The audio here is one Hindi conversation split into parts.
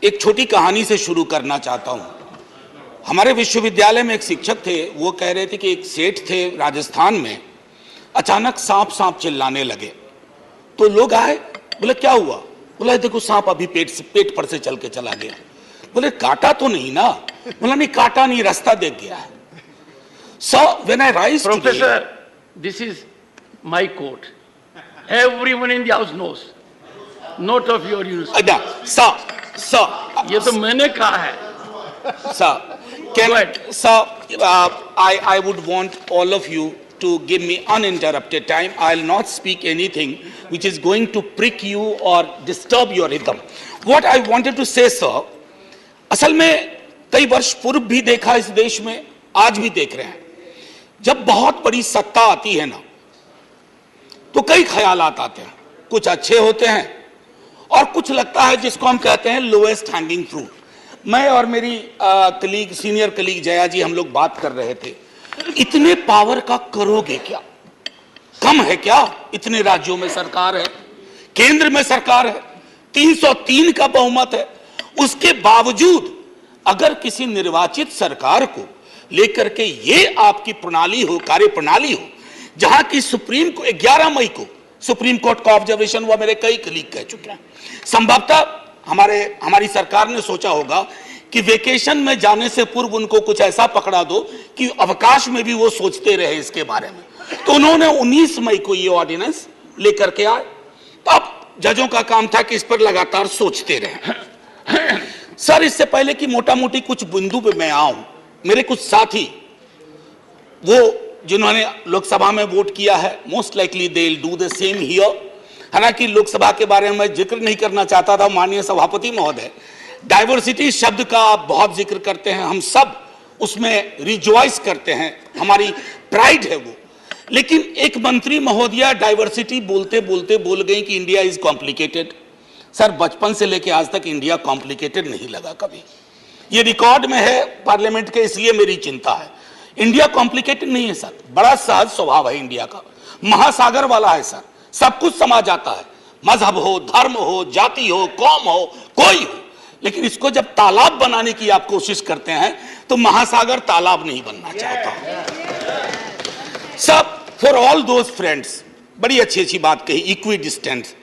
एक छोटी कहानी से शुरू करना चाहता हूं। हमारे विश्वविद्यालय में एक शिक्षक थे, वो कह रहे थे कि एक सेठ थे राजस्थान में, अचानक सांप सांप चिल्लाने लगे। तो लोग आए, बोले क्या हुआ? बोला देखो सांप अभी पेट पर से चल के चला गया। बोले काटा तो नहीं ना? बोला नहीं काटा नहीं, रास्ता देख गया है। So when I rise Professor, this is my court. Everyone in the house knows. Note of your use. Sir, ये तो मैंने कहा है. Sir, I would want all of you to give me uninterrupted time. I'll not speak anything which is going to prick you or disturb your rhythm. What I wanted to say, sir, असल में कई वर्ष पूर्व भी देखा इस देश में, आज भी देख रहे हैं। जब बहुत बड़ी सत्ता आती है ना, तो कई ख्यालात आते हैं। कुछ अच्छे होते हैं और कुछ लगता है जिसको हम कहते हैं लोएस्ट हैंगिंग फ्रूट। मैं और मेरी सीनियर कलीग जया जी, हम लोग बात कर रहे थे, इतने पावर का करोगे क्या? कम है क्या? इतने राज्यों में सरकार है, केंद्र में सरकार है, 303 का बहुमत है। उसके बावजूद अगर किसी निर्वाचित सरकार को लेकर के ये आपकी प्रणाली हो, कार्य प्रणाली हो, जहां की सुप्रीम को 11 मई को सुप्रीम कोर्ट का ऑब्जर्वेशन हुआ, मेरे कई कलीग कह चुके हैं। संभवतः हमारी सरकार ने सोचा होगा कि वेकेशन में जाने से पूर्व उनको कुछ ऐसा पकड़ा दो कि अवकाश में भी वो सोचते रहे इसके बारे में। तो उन्होंने 19 मई को ये ऑर्डिनेंस लेकर के आए। तो अब जजों का काम था कि इस पर लगातार सोचते रहे। सर, इससे पहले कि मोटा मोटी कुछ बिंदु पे मैं आऊं, मेरे कुछ साथी वो जिन्होंने लोकसभा में वोट किया है, most likely they will do the same here. हालांकि लोकसभा के बारे में मैं जिक्र नहीं करना चाहता था, माननीय सभापति महोदय डाइवर्सिटी शब्द का आप बहुत जिक्र करते हैं, हम सब उसमें रिजॉइस करते हैं, हमारी प्राइड है वो। लेकिन एक मंत्री महोदया डाइवर्सिटी बोलते बोलते बोल गई कि इंडिया इज कॉम्प्लिकेटेड। सर, बचपन से लेकर आज तक इंडिया कॉम्प्लिकेटेड नहीं लगा कभी। ये रिकॉर्ड में है पार्लियामेंट के, इसलिए मेरी चिंता है। इंडिया कॉम्प्लिकेटेड नहीं है सर, बड़ा सहज स्वभाव है इंडिया का, महासागर वाला है सर, सब कुछ समा जाता है, मजहब हो, धर्म हो, जाति हो, कौम हो, कोई हो। लेकिन इसको जब तालाब बनाने की आप कोशिश करते हैं तो महासागर तालाब नहीं बनना चाहता। सब फॉर ऑल दोज फ्रेंड्स, बड़ी अच्छी अच्छी बात कही, equi distance.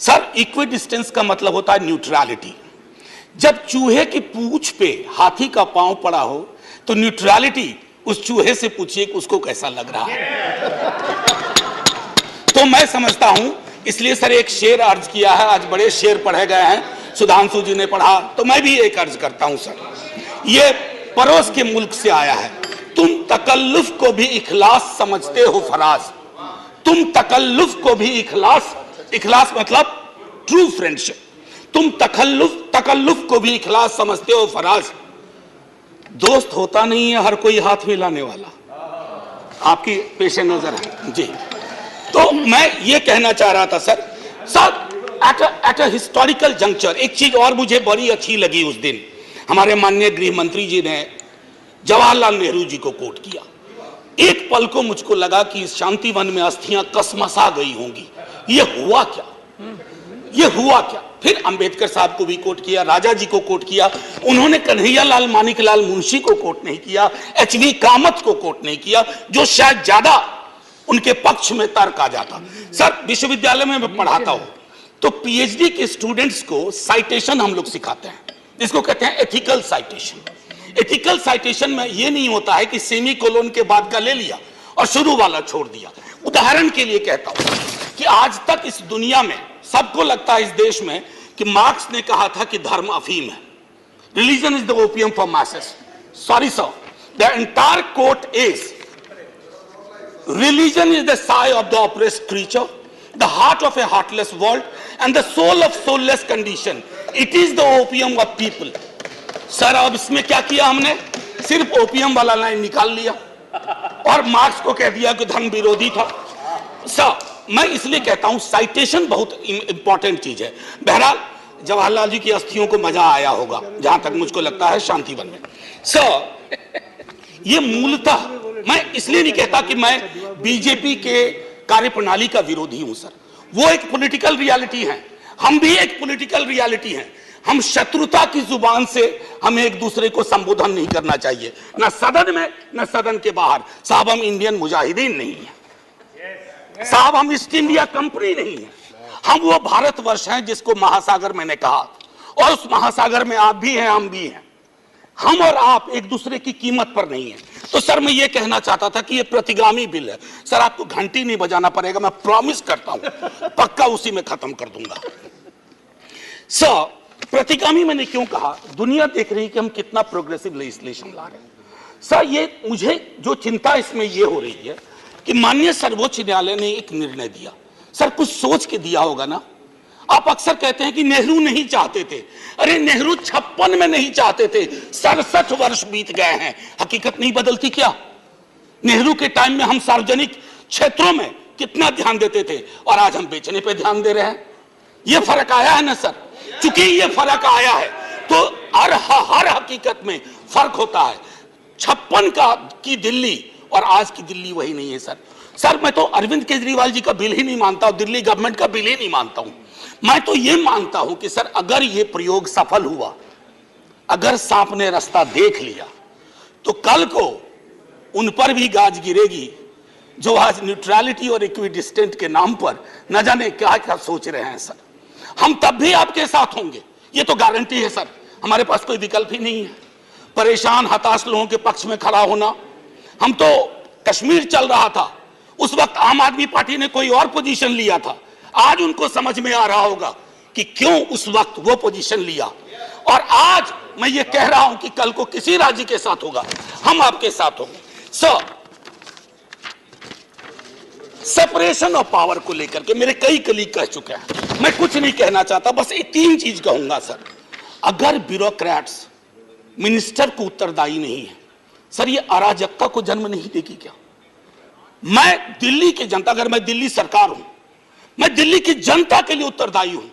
Sir, equi distance का मतलब होता है न्यूट्रलिटी। जब चूहे की पूंछ पे हाथी का पांव पड़ा हो तो न्यूट्रलिटी, उस चूहे से पूछिए कि उसको कैसा लग रहा है। तो मैं समझता हूं, इसलिए सर एक शेर अर्ज किया है, आज बड़े शेर पढ़े गए हैं, सुधांशु जी ने पढ़ा, तो मैं भी एक अर्ज करता हूं सर। ये पड़ोस के मुल्क से आया है। तुम तकल्लुफ को भी इखलास समझते हो फराज, तुम तकल्लुफ को भी इखलास मतलब ट्रू फ्रेंडशिप, तुम तकल्लुफ को भी इखलास समझते हो फराज। दोस्त होता नहीं है हर कोई हाथ मिलाने वाला, आपकी पेशे नजर है जी। तो मैं ये कहना चाह रहा था sir, at a historical juncture एक चीज और मुझे बड़ी अच्छी लगी उस दिन, हमारे माननीय गृह मंत्री जी ने जवाहरलाल नेहरू जी को कोट किया। एक पल को मुझको लगा कि इस शांति वन में अस्थियां कसमसा गई होंगी। ये हुआ क्या? ये हुआ क्या? फिर अंबेडकर साहब को भी कोट किया, राजा जी को कोट किया, उन्होंने कन्हैयालाल मानिकलाल मुंशी को कोट नहीं किया, एचवी कामत को कोट नहीं किया, जो शायद ज्यादा उनके पक्ष में तर्क आ जाता। सर, विश्वविद्यालय में मैं पढ़ाता हूं तो पीएचडी के स्टूडेंट्स को साइटेशन हम लोग सिखाते हैं, इसको कहते हैं एथिकल साइटेशन। एथिकल साइटेशन में यह नहीं होता है कि सेमी कोलोन के बाद का ले लिया और शुरू वाला छोड़ दिया। उदाहरण के लिए कहता हूं कि आज तक इस दुनिया में सबको लगता है इस देश में कि मार्क्स ने कहा था कि धर्म अफीम है, religion is the opium for masses. Sorry sir, the entire quote is religion is the sigh of the oppressed creature, the heart of a heartless world, and the soul of soulless condition. It is the opium of people. Sir, अब इसमें क्या किया हमने? सिर्फ ओपियम वाला लाइन निकाल लिया और मार्क्स को कह दिया कि धर्म विरोधी था। सर, मैं इसलिए कहता हूं साइटेशन बहुत इंपॉर्टेंट चीज है। बहरहाल जवाहरलाल जी की अस्थियों को मजा आया होगा, जहां तक मुझको लगता है शांति वन में। सर, ये मूलतः मैं इसलिए नहीं कहता कि मैं बीजेपी के कार्यप्रणाली का विरोधी हूं सर, वो एक पॉलिटिकल रियलिटी है, हम भी एक पॉलिटिकल रियलिटी हैं। हम शत्रुता की जुबान से हमें एक दूसरे को संबोधन नहीं करना चाहिए, न सदन में न सदन के बाहर। साहब हम इंडियन मुजाहिदीन नहीं है साहब, हम ईस्ट इंडिया कंपनी नहीं है, हम वो भारतवर्ष हैं जिसको महासागर मैंने कहा, और उस महासागर में आप भी हैं हम भी हैं। हम और आप एक दूसरे की कीमत पर नहीं है। तो सर मैं ये कहना चाहता था कि ये प्रतिगामी बिल है सर, आपको घंटी नहीं बजाना पड़ेगा, मैं प्रॉमिस करता हूं पक्का उसी में खत्म कर दूंगा। सर प्रतिगामी मैंने क्यों कहा, दुनिया देख रही है कि हम कितना प्रोग्रेसिव लेजिस्लेशन ला रहे हैं। सर ये मुझे जो चिंता इसमें ये हो रही है कि माननीय सर्वोच्च न्यायालय ने एक निर्णय दिया, सर कुछ सोच के दिया होगा ना। आप अक्सर कहते हैं कि नेहरू नहीं चाहते थे, अरे नेहरू 56 में नहीं चाहते थे, 67 वर्ष बीत गए हैं, हकीकत नहीं बदलती क्या। नेहरू के टाइम में हम सार्वजनिक क्षेत्रों में कितना ध्यान देते थे और आज हम बेचने पे ध्यान दे रहे हैं। ये फर्क आया है ना सर, चूंकि ये फर्क आया है तो हर हकीकत में फर्क होता है। 56 की दिल्ली और आज की दिल्ली वही नहीं है सर। सर मैं तो अरविंद केजरीवाल जी का बिल ही नहीं मानता हूं, दिल्ली गवर्नमेंट का बिल ही नहीं मानता हूं। मैं तो ये मानता हूं कि सर अगर ये प्रयोग सफल हुआ, अगर सांप ने रास्ता देख लिया, तो कल को उन पर भी गाज गिरेगी जो आज न्यूट्रलिटी और इक्विडिस्टेंट के नाम पर न जाने क्या क्या सोच रहे हैं सर। हम तब भी आपके साथ होंगे, ये तो गारंटी है सर, हमारे पास कोई विकल्प ही नहीं है। परेशान हताश लोगों के पक्ष में खड़ा होना, हम तो कश्मीर चल रहा था उस वक्त आम आदमी पार्टी ने कोई और पोजीशन लिया था, आज उनको समझ में आ रहा होगा कि क्यों उस वक्त वो पोजीशन लिया। और आज मैं ये कह रहा हूं कि कल को किसी राज्य के साथ होगा, हम आपके साथ होंगे। सेपरेशन ऑफ पावर को लेकर के मेरे कई कलीग कह चुके हैं, मैं कुछ नहीं कहना चाहता, बस एक 3 चीज कहूंगा सर। अगर ब्यूरोक्रेट्स मिनिस्टर को उत्तरदायी नहीं है सर, ये अराजकता को जन्म नहीं देगी क्या। मैं दिल्ली की जनता, अगर मैं दिल्ली सरकार हूं, मैं दिल्ली की जनता के लिए उत्तरदायी हूं।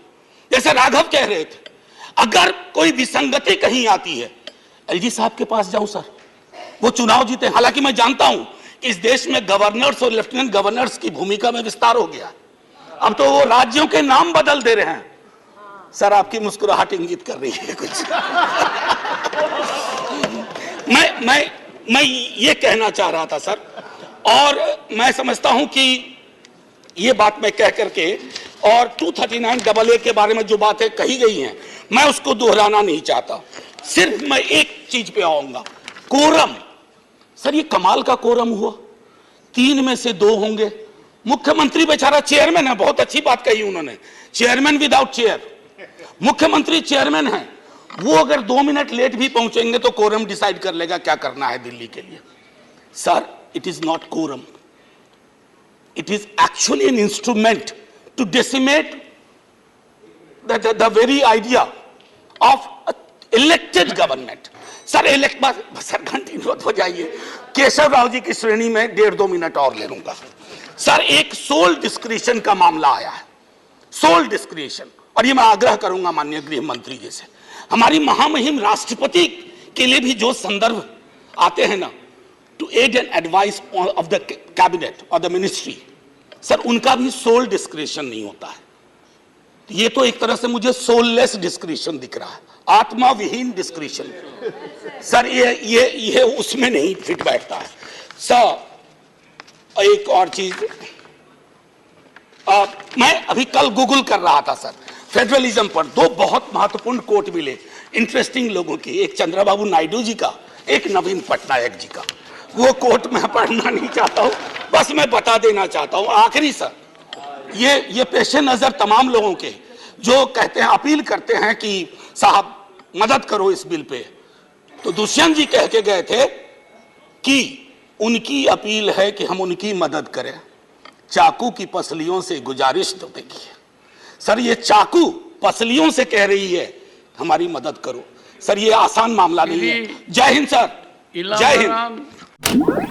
जैसे राघव कह रहे थे, अगर कोई विसंगति कहीं आती है, एलजी साहब के पास जाऊं सर, वो चुनाव जीते। हालांकि मैं जानता हूं कि इस देश में गवर्नर्स और लेफ्टिनेंट गवर्नर्स की भूमिका में विस्तार हो गया, अब तो वो राज्यों के नाम बदल दे रहे हैं। सर आपकी मुस्कुराहट इंगित कर रही है कुछ मैं ये कहना चाह रहा था सर, और मैं समझता हूं कि ये बात मैं कह करके, और 239AA के बारे में जो बातें कही गई हैं मैं उसको दोहराना नहीं चाहता, सिर्फ मैं एक चीज पे आऊंगा, कोरम। सर ये कमाल का कोरम हुआ, 3 में से 2 होंगे। मुख्यमंत्री बेचारा चेयरमैन है, बहुत अच्छी बात कही उन्होंने, चेयरमैन विदाउट चेयर। मुख्यमंत्री चेयरमैन है, वो अगर 2 मिनट लेट भी पहुंचेंगे तो कोरम डिसाइड कर लेगा क्या करना है दिल्ली के लिए। Sir it is not quorum, it is actually an instrument to decimate the very idea of elected government. Sir घंटी मत हो जाइए, केशव राव जी की श्रेणी में 1.5-2 मिनट और ले लूंगा। सर एक सोल डिस्क्रिशन का मामला आया है, सोल डिस्क्रिशन, और ये मैं आग्रह करूंगा माननीय गृह मंत्री जी से, हमारी महामहिम राष्ट्रपति के लिए भी जो संदर्भ आते हैं ना, to aid and advice of the cabinet और द मिनिस्ट्री, सर उनका भी सोल डिस्क्रिशन नहीं होता है। ये तो एक तरह से मुझे सोललेस डिस्क्रिशन दिख रहा है, आत्मा विहीन डिस्क्रिशन। सर ये उसमें नहीं फिट बैठता है। सर एक और चीज, मैं अभी कल गूगल कर रहा था सर, फेडरलिज्म पर 2 बहुत महत्वपूर्ण कोट मिले इंटरेस्टिंग लोगों की, एक चंद्रबाबू नायडू जी का, एक नवीन पटनायक जी का। वो कोट मैं पढ़ना नहीं चाहता हूं, बस मैं बता देना चाहता हूं। आखिरी सर, ये पेशे नजर तमाम लोगों के जो कहते हैं, अपील करते हैं कि साहब मदद करो इस बिल पे, तो दुष्यंत जी कह के गए थे कि उनकी अपील है कि हम उनकी मदद करें, चाकू की पसलियों से गुजारिश तो देखिए। सर ये चाकू पसलियों से कह रही है हमारी मदद करो। सर ये आसान मामला नहीं है। जय हिंद सर, जय हिंद।